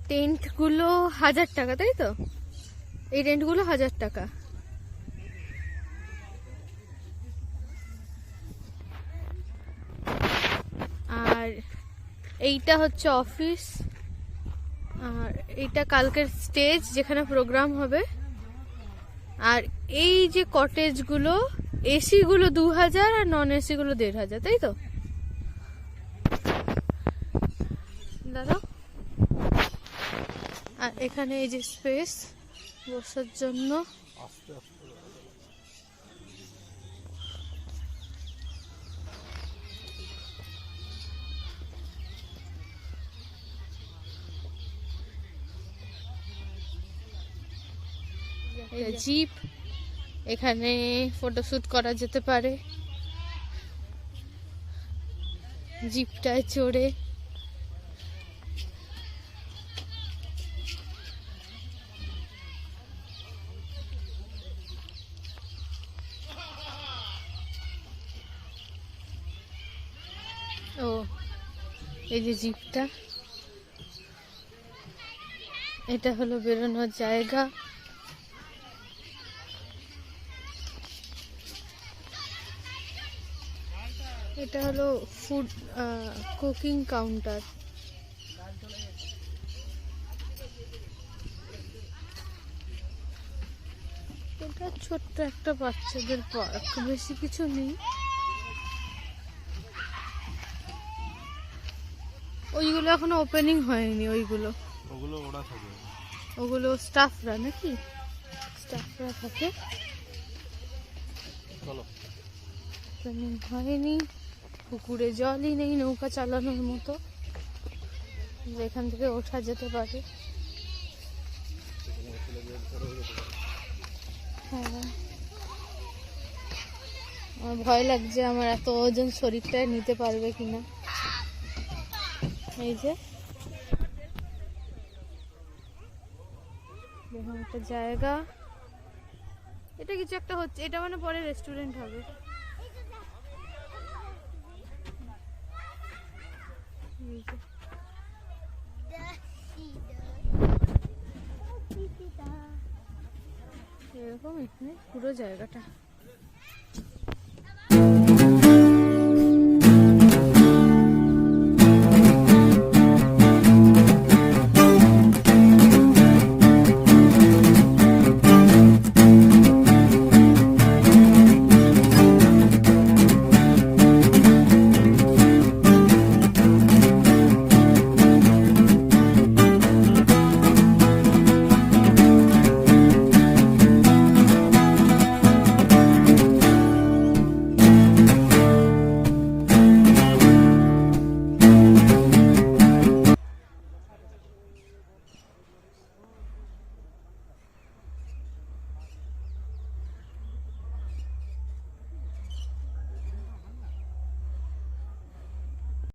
টেন্টগুলো 1000 টাকা, তাই তো? এই টেন্টগুলো 1000 টাকা। আর এইটা হচ্ছে অফিস, আর এইটা কালকের স্টেজ যেখানে প্রোগ্রাম হবে। আর এই যে কটেজগুলো, এসি গুলো 2000 আর নন এসি গুলো 1500, তাই তো দাদা? আর এখানে এই যে স্পেস বসার জন্য। জিপ, এখানে ফটোশুট করা যেতে পারে জিপটায় চড়ে। ও এই যে জিপটা, এটা হলো বেরোনোর জায়গা। এটা হলো ফুড কুকিং কাউন্টার। এটা ছোট্ট একটা বাচ্চাদের পার্ক, বেশি কিছু নেই। ওইগুলো এখনো ওপেনিং হয়নি, ওগুলো স্টাফরা নাকি, স্টাফরা থাকে, ওপেনিং হয়নি। পুকুরে জলই নেই নৌকা চালানোর মতো, যেখান থেকে ওঠা যেতে পারে। হ্যাঁ, আমার ভয় লাগছে, আমার এত ওজন শরীরটা নিতে পারবে কিনা। এই যে দেখুন একটা জায়গা, এটা কিছু একটা হচ্ছে, এটা মানে পরে রেস্টুরেন্ট হবে। এরকম এখানে পুরো জায়গাটা।